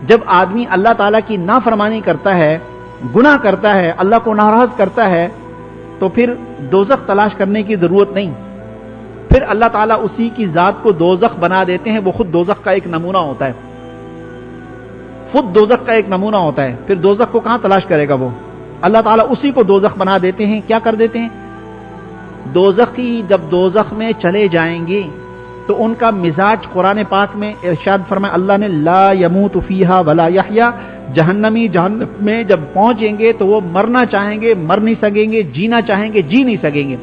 جب آدمی اللہ تعالیٰ کی نافرمانی کرتا ہے، گناہ کرتا ہے، اللہ کو ناراض کرتا ہے، تو پھر دوزخ تلاش کرنے کی ضرورت نہیں، پھر اللہ تعالیٰ اسی کی ذات کو دوزخ بنا دیتے ہیں، وہ خود دوزخ کا ایک نمونہ ہوتا ہے، خود دوزخ کا ایک نمونہ ہوتا ہے، پھر دوزخ کو کہاں تلاش کرے گا وہ؟ اللہ تعالیٰ اسی کو دوزخ بنا دیتے ہیں۔ کیا کر دیتے ہیں؟ دوزخی جب دوزخ میں چلے جائیں گے تو ان کا مزاج قرآن پاک میں ارشاد فرمایا اللہ نے، لا یموت فیہا ولا یحیا، جہنمی جہنم میں جب پہنچیں گے تو وہ مرنا چاہیں گے مر نہیں سکیں گے، جینا چاہیں گے جی نہیں سکیں گے،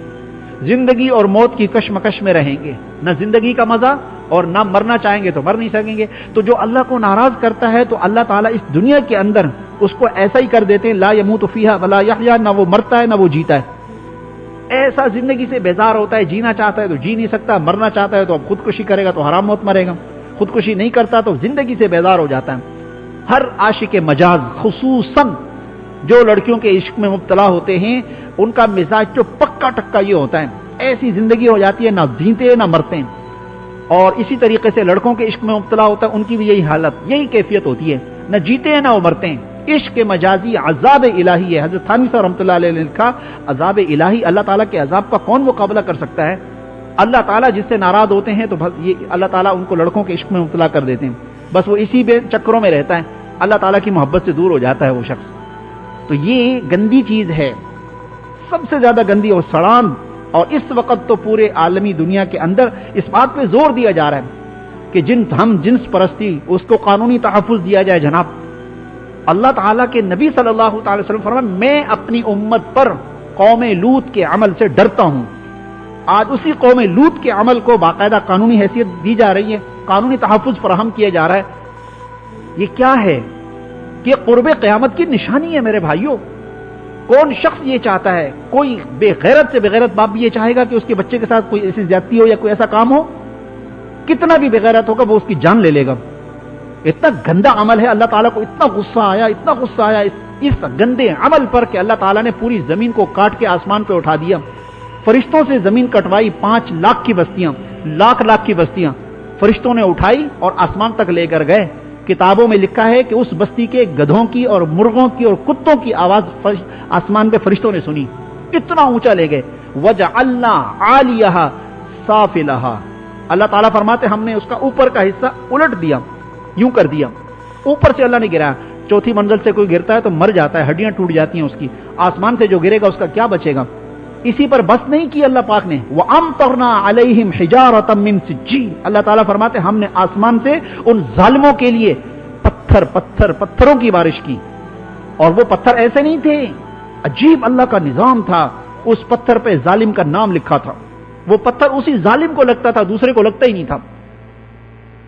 زندگی اور موت کی کشمکش میں رہیں گے، نہ زندگی کا مزہ اور نہ مرنا چاہیں گے تو مر نہیں سکیں گے۔ تو جو اللہ کو ناراض کرتا ہے تو اللہ تعالیٰ اس دنیا کے اندر اس کو ایسا ہی کر دیتے ہیں، لا یموت فیہا ولا یحیا، نہ وہ مرتا ہے نہ وہ جیتا ہے، ایسا زندگی سے بیزار ہوتا ہے، جینا چاہتا ہے تو جی نہیں سکتا، مرنا چاہتا ہے تو اب خودکشی کرے گا تو حرام موت مرے گا، خودکشی نہیں کرتا تو زندگی سے بیزار ہو جاتا ہے۔ ہر عاشق مجاز، خصوصاً جو لڑکیوں کے عشق میں مبتلا ہوتے ہیں، ان کا مزاج جو پکا ٹکا یہ ہوتا ہے، ایسی زندگی ہو جاتی ہے نہ جیتے نہ مرتے ہیں۔ اور اسی طریقے سے لڑکوں کے عشق میں مبتلا ہوتا ہے، ان کی بھی یہی حالت، یہی کیفیت ہوتی ہے، نہ جیتے ہیں نہ وہ مرتے ہیں۔ عشق مجازی عذاب الہی ہے۔ حضرت تھانوی صاحب رحمۃ اللہ علیہ نے لکھا، عذاب الہی، اللہ تعالیٰ کے عذاب کا کون مقابلہ کر سکتا ہے؟ اللہ تعالیٰ جس سے ناراض ہوتے ہیں تو بس یہ اللہ تعالیٰ ان کو لڑکوں کے عشق میں مبتلا کر دیتے ہیں، بس وہ اسی بے چکروں میں رہتا ہے، اللہ تعالیٰ کی محبت سے دور ہو جاتا ہے وہ شخص۔ تو یہ گندی چیز ہے، سب سے زیادہ گندی اور سڑان، اور اس وقت تو پورے عالمی دنیا کے اندر اس بات پہ زور دیا جا رہا ہے کہ ہم جنس پرستی اس کو قانونی تحفظ دیا جائے۔ جناب اللہ تعالیٰ کے نبی صلی اللہ تعالی وسلم فرمایا، میں اپنی امت پر قوم لوط کے عمل سے ڈرتا ہوں۔ آج اسی قوم لوط کے عمل کو باقاعدہ قانونی حیثیت دی جا رہی ہے، قانونی تحفظ فراہم کیا جا رہا ہے۔ یہ کیا ہے؟ کہ قرب قیامت کی نشانی ہے میرے بھائیوں۔ کون شخص یہ چاہتا ہے؟ کوئی بے غیرت سے بے غیرت باپ بھی یہ چاہے گا کہ اس کے بچے کے ساتھ کوئی ایسی زیادتی ہو یا کوئی ایسا کام ہو؟ کتنا بھی بے غیرت ہوگا وہ اس کی جان لے لے گا۔ اتنا گندا عمل ہے، اللہ تعالیٰ کو اتنا غصہ آیا اس گندے عمل پر کہ اللہ تعالیٰ نے پوری زمین کو کاٹ کے آسمان پہ اٹھا دیا، فرشتوں سے زمین کٹوائی، 5 لاکھ کی بستیاں، لاکھ کی بستیاں فرشتوں نے اٹھائی اور آسمان تک لے کر گئے۔ کتابوں میں لکھا ہے کہ اس بستی کے گدھوں کی اور مرغوں کی اور کتوں کی آواز آسمان پہ فرشتوں نے سنی، اتنا اونچا لے گئے۔ وَجَعَلْنَا عَالِيَهَا سَافِلَهَا، اللہ تعالیٰ فرماتے ہم نے اس کا اوپر کا حصہ الٹ دیا، یوں کر دیا، اوپر سے اللہ نے گرایا۔ چوتھی منزل سے کوئی گرتا ہے تو مر جاتا ہے، ہڈیاں ٹوٹ جاتی ہیں اس کی، آسمان سے جو گرے گا اس کا کیا بچے گا؟ اسی پر بس نہیں کی اللہ پاک نے، وَأَمْطَرْنَا عَلَيْهِمْ حِجَارَةً مِّن سِجِّيلٍ، اللہ تعالیٰ فرماتے ہم نے آسمان سے ان ظالموں کے لیے پتھروں کی بارش کی، اور وہ پتھر ایسے نہیں تھے، عجیب اللہ کا نظام تھا، اس پتھر پہ ظالم کا نام لکھا تھا، وہ پتھر اسی ظالم کو لگتا تھا، دوسرے کو لگتا ہی نہیں تھا۔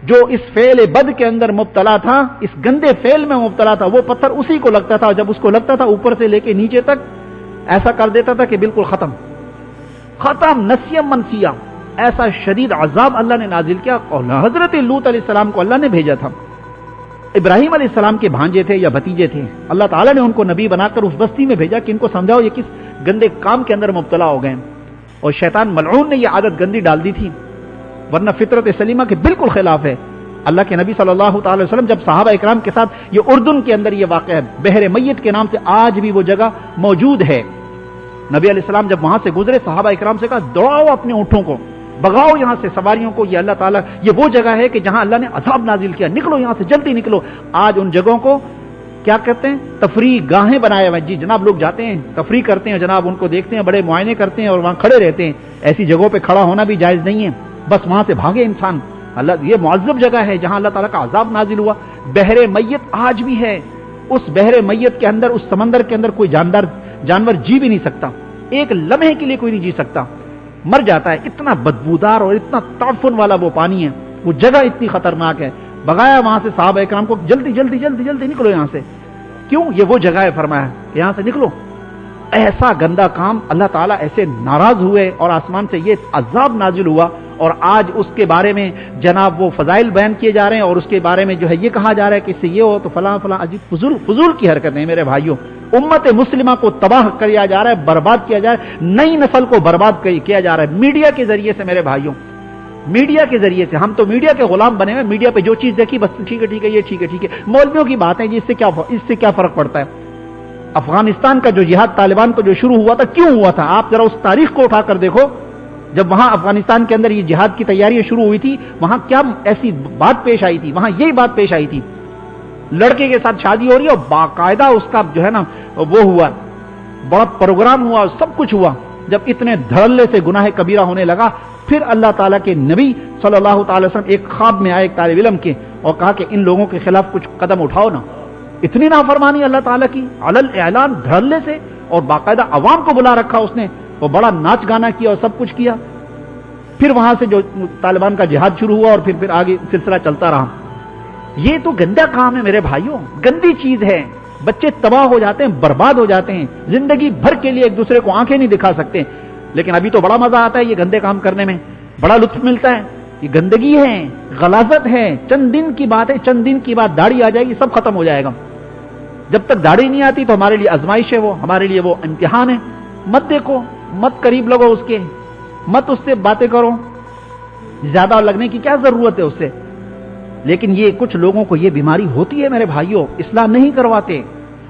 جو اس فعل بد کے اندر مبتلا تھا، اس گندے فعل میں مبتلا تھا، وہ پتھر اسی کو لگتا تھا، جب اس کو لگتا تھا اوپر سے لے کے نیچے تک ایسا کر دیتا تھا کہ بالکل ختم نسیم منسیہ، ایسا شدید عذاب اللہ نے نازل کیا۔ اور حضرت لوط علیہ السلام کو اللہ نے بھیجا تھا، ابراہیم علیہ السلام کے بھانجے تھے یا بھتیجے تھے، اللہ تعالیٰ نے ان کو نبی بنا کر اس بستی میں بھیجا کہ ان کو سمجھاؤ یہ کس گندے کام کے اندر مبتلا ہو گئے، اور شیطان ملعون نے یہ عادت گندی ڈال دی تھی، ورنہ فطرت سلیمہ کے بالکل خلاف ہے۔ اللہ کے نبی صلی اللہ تعالی وسلم جب صحابہ اکرام کے ساتھ، یہ اردن کے اندر یہ واقعہ ہے، بحر میت کے نام سے آج بھی وہ جگہ موجود ہے، نبی علیہ السلام جب وہاں سے گزرے صحابہ اکرام سے کہا دوڑاؤ اپنے اونٹوں کو، بگاؤ یہاں سے سواریوں کو، یہ اللہ تعالیٰ، یہ وہ جگہ ہے کہ جہاں اللہ نے عذاب نازل کیا، نکلو یہاں سے، جلدی نکلو۔ آج ان جگہوں کو کیا کہتے ہیں؟ تفریح گاہیں بنائے ہوئے، جی جناب لوگ جاتے ہیں تفریح کرتے ہیں، جناب ان کو دیکھتے ہیں، بڑے معائنے کرتے ہیں اور وہاں کھڑے رہتے ہیں، ایسی جگہوں پہ کھڑا ہونا بھی جائز نہیں ہے، بس وہاں سے بھاگے انسان۔ اللہ، یہ معذب جگہ ہے جہاں اللہ تعالیٰ کا عذاب نازل ہوا۔ بحر میت آج بھی ہے، اس بحر میت کے اندر، اس سمندر کے اندر کوئی جانور جی بھی نہیں سکتا، ایک لمحے کے لیے کوئی نہیں جی سکتا، مر جاتا ہے، اتنا بدبودار اور اتنا تعفن والا وہ پانی ہے، وہ جگہ اتنی خطرناک ہے۔ بغایا وہاں سے صحابہ اکرام کو، جلدی جلدی جلدی جلدی نکلو یہاں سے، کیوں؟ یہ وہ جگہ ہے، فرمایا کہ یہاں سے نکلو۔ ایسا گندا کام، اللہ تعالیٰ ایسے ناراض ہوئے اور آسمان سے یہ عذاب نازل ہوا، اور آج اس کے بارے میں جناب وہ فضائل بیان کیے جا رہے ہیں، اور اس کے بارے میں جو ہے یہ کہا جا رہا ہے کہ اس سے یہ ہو تو فلاں فلاں، عجیب فضول کی حرکتیں میرے بھائیوں۔ امت مسلمہ کو تباہ کیا جا رہا ہے، برباد کیا جا رہا ہے، نئی نسل کو برباد کیا جا رہا ہے میڈیا کے ذریعے سے میرے بھائیوں۔ میڈیا کے ذریعے سے ہم تو میڈیا کے غلام بنے ہوئے، میڈیا پہ جو چیز دیکھی بس ٹھیک ہے یہ ٹھیک ہے مولویوں کی بات ہے جی، اس سے کیا فرق پڑتا ہے؟ افغانستان کا جو جہاد طالبان کو جو شروع ہوا تھا کیوں ہوا تھا؟ آپ ذرا اس تاریخ کو اٹھا کر دیکھو، جب وہاں افغانستان کے اندر یہ جہاد کی تیاریاں شروع ہوئی تھی وہاں کیا ایسی بات پیش آئی تھی؟ وہاں یہی بات پیش آئی تھی، لڑکے کے ساتھ شادی ہو رہی ہے اور باقاعدہ اس کا جو ہے نا وہ ہوا، بڑا پروگرام ہوا، سب کچھ ہوا۔ جب اتنے دھڑلے سے گناہ کبیرہ ہونے لگا، پھر اللہ تعالیٰ کے نبی صلی اللہ تعالی وسلم ایک خواب میں آئے ایک طالب علم کے اور کہا کہ ان لوگوں کے خلاف کچھ قدم اٹھاؤ نا۔ اتنی نافرمانی اللہ تعالیٰ کی علل اعلان دھڑلے سے، اور باقاعدہ عوام کو بلا رکھا اس نے، وہ بڑا ناچ گانا کیا اور سب کچھ کیا۔ پھر وہاں سے جو طالبان کا جہاد شروع ہوا اور پھر آگے سلسلہ چلتا رہا۔ یہ تو گندا کام ہے میرے بھائیوں، گندی چیز ہے، بچے تباہ ہو جاتے ہیں، برباد ہو جاتے ہیں، زندگی بھر کے لیے ایک دوسرے کو آنکھیں نہیں دکھا سکتے، لیکن ابھی تو بڑا مزہ آتا ہے یہ گندے کام کرنے میں، بڑا لطف ملتا ہے۔ یہ گندگی ہے، غلاظت ہے، چند دن کی بات ہے، چند دن کی بات داڑھی آ جائے گی سب ختم ہو جائے گا۔ جب تک داڑھی نہیں آتی تو ہمارے لیے آزمائش ہے، وہ ہمارے لیے وہ امتحان ہے۔ مت دیکھو، مت قریب لگو اس کے، مت اس سے باتیں کرو، زیادہ لگنے کی کیا ضرورت ہے اس سے؟ لیکن یہ کچھ لوگوں کو یہ بیماری ہوتی ہے میرے بھائیوں، اصلاح نہیں کرواتے،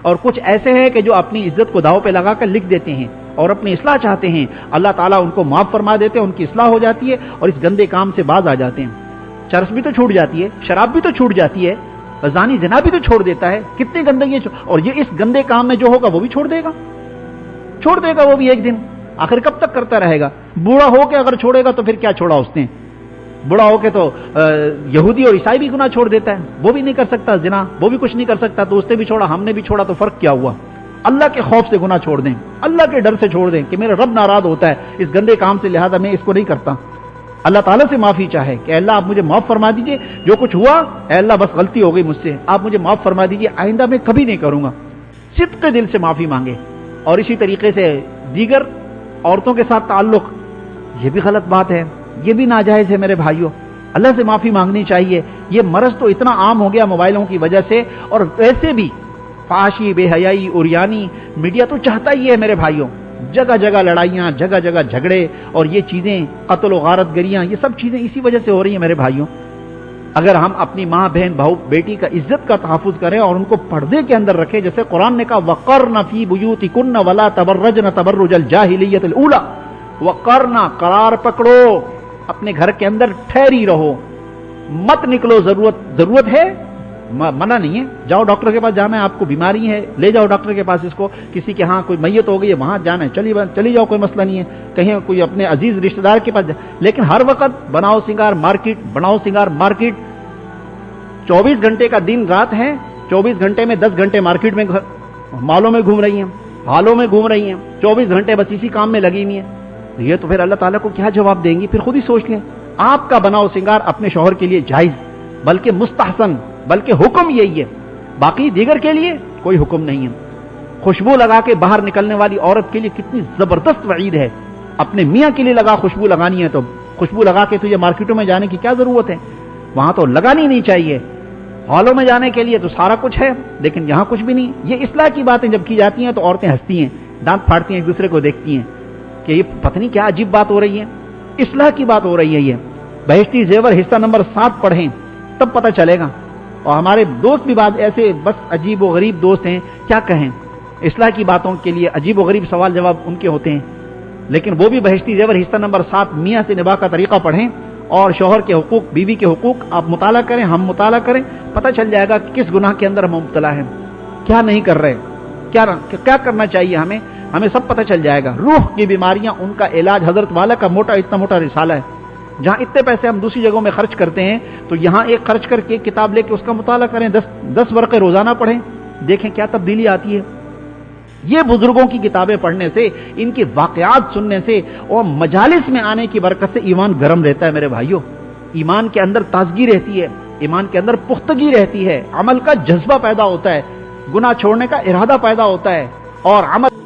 اور کچھ ایسے ہیں کہ جو اپنی عزت کو داؤ پہ لگا کر لکھ دیتے ہیں اور اپنی اصلاح چاہتے ہیں، اللہ تعالیٰ ان کو معاف فرما دیتے ہیں، ان کی اصلاح ہو جاتی ہے اور اس گندے کام سے باز آ جاتے ہیں۔ چرس بھی تو چھوٹ جاتی ہے، شراب بھی تو چھوٹ جاتی ہے، زانی زنا بھی تو چھوڑ دیتا ہے، کتنی گندگی، اور یہ اس گندے کام میں جو ہوگا وہ بھی چھوڑ دے گا وہ بھی ایک دن۔ آخر کب تک کرتا رہے گا؟ بوڑھا ہو کے اگر چھوڑے گا تو پھر کیا چھوڑا اس نے؟ بوڑھا ہو کے تو یہودی اور عیسائی بھی گناہ چھوڑ دیتا ہے، وہ بھی نہیں کر سکتا زنا، وہ بھی کچھ نہیں کر سکتا، تو اس نے بھی چھوڑا، ہم نے بھی چھوڑا، تو فرق کیا ہوا؟ اللہ کے خوف سے گناہ چھوڑ دیں، اللہ کے ڈر سے چھوڑ دیں کہ میرا رب ناراض ہوتا ہے اس گندے کام سے، لہذا میں اس کو نہیں کرتا۔ اللہ تعالیٰ سے معافی چاہے کہ اللہ آپ مجھے معاف فرما دیجئے، جو کچھ ہوا اے اللہ بس غلطی ہو گئی مجھ سے، آپ مجھے معاف فرما دیجئے، آئندہ میں کبھی نہیں کروں گا۔ صدق دل سے معافی مانگے۔ اور اسی طریقے سے دیگر عورتوں کے ساتھ تعلق، یہ بھی غلط بات ہے، یہ بھی ناجائز ہے میرے بھائیوں، اللہ سے معافی مانگنی چاہیے۔ یہ مرض تو اتنا عام ہو گیا موبائلوں کی وجہ سے، اور ویسے بھی فحاشی، بے حیائی، عریانی، میڈیا تو چاہتا ہی ہے میرے بھائیوں، جگہ جگہ لڑائیاں، جگہ جگہ جھگڑے، اور یہ چیزیں قتل و غارت گریاں، یہ سب چیزیں اسی وجہ سے ہو رہی ہیں میرے بھائیوں۔ اگر ہم اپنی ماں، بہن، بہو، بیٹی کا عزت کا تحفظ کریں اور ان کو پردے کے اندر رکھیں، جیسے قرآن نے کہا وَقَرْنَ فِي بُيُوتِكُنَّ وَلَا تَبَرَّجْنَ تَبَرُّجَ الْجَاهِلِيَّةِ الْأُولَى، وَقَرْنَ، قرار پکڑو، اپنے گھر کے اندر ٹھہری رہو، مت نکلو، ضرورت ہے، منع نہیں ہے، جاؤ ڈاکٹر کے پاس جانا ہے، آپ کو بیماری ہے لے جاؤ ڈاکٹر کے پاس، اس کو کسی کے ہاں کوئی میت ہو گئی ہے وہاں جانا ہے، چلی جاؤ، کوئی مسئلہ نہیں ہے، کہیں کوئی اپنے عزیز رشتہ دار کے پاس لیکن ہر وقت بناؤ سنگار مارکیٹ، 24 گھنٹے کا دن رات ہے، 24 گھنٹے میں 10 گھنٹے مارکیٹ میں مالوں میں گھوم رہی ہیں، ہالوں میں گھوم رہی ہیں، 24 گھنٹے بس اسی کام میں لگی ہوئی ہیں، یہ تو پھر اللہ تعالیٰ کو کیا جواب دیں گی؟ پھر خود ہی سوچ لیں۔ آپ کا بناؤ سنگار اپنے شوہر کے لیے جائز، بلکہ مستحسن، بلکہ حکم یہی ہے، باقی دیگر کے لیے کوئی حکم نہیں ہے۔ خوشبو لگا کے باہر نکلنے والی عورت کے لیے کتنی زبردست وعید ہے، اپنے میاں کے لیے لگا خوشبو لگانی ہے تو خوشبو لگا کے تجھے مارکیٹوں میں جانے کی کیا ضرورت ہے؟ وہاں تو لگانی نہیں چاہیے، ہالوں میں جانے کے لیے تو سارا کچھ ہے، لیکن یہاں کچھ بھی نہیں۔ یہ اصلاح کی باتیں جب کی جاتی ہیں تو عورتیں ہنستی ہیں، دانت پھاڑتی ہیں، ایک دوسرے کو دیکھتی ہیں کہ یہ پتہ نہیں کیا عجیب بات ہو رہی ہے، اصلاح کی بات ہو رہی ہے۔ یہ بہشتی زیور حصہ نمبر 7 پڑھیں تب پتہ چلے گا۔ اور ہمارے دوست بھی بعض ایسے بس عجیب و غریب دوست ہیں، کیا کہیں، اصلاح کی باتوں کے لیے عجیب و غریب سوال جواب ان کے ہوتے ہیں، لیکن وہ بھی بہشتی زیور حصہ نمبر 7 میاں سے نباہ کا طریقہ پڑھیں، اور شوہر کے حقوق، بیوی کے حقوق آپ مطالعہ کریں، ہم مطالعہ کریں، پتہ چل جائے گا کہ کس گناہ کے اندر ہم مبتلا ہیں، کیا نہیں کر رہے، کیا کرنا چاہیے ہمیں سب پتہ چل جائے گا۔ روح کی بیماریاں، ان کا علاج، حضرت والا کا اتنا موٹا رسالہ ہے، جہاں اتنے پیسے ہم دوسری جگہوں میں خرچ کرتے ہیں تو یہاں ایک خرچ کر کے کتاب لے کے اس کا مطالعہ کریں، 10 ورقے روزانہ پڑھیں، دیکھیں کیا تبدیلی آتی ہے۔ یہ بزرگوں کی کتابیں پڑھنے سے، ان کے واقعات سننے سے اور مجالس میں آنے کی برکت سے ایمان گرم رہتا ہے میرے بھائیوں، ایمان کے اندر تازگی رہتی ہے، ایمان کے اندر پختگی رہتی ہے، عمل کا جذبہ پیدا ہوتا ہے، گناہ چھوڑنے کا ارادہ پیدا ہوتا ہے، اور عمل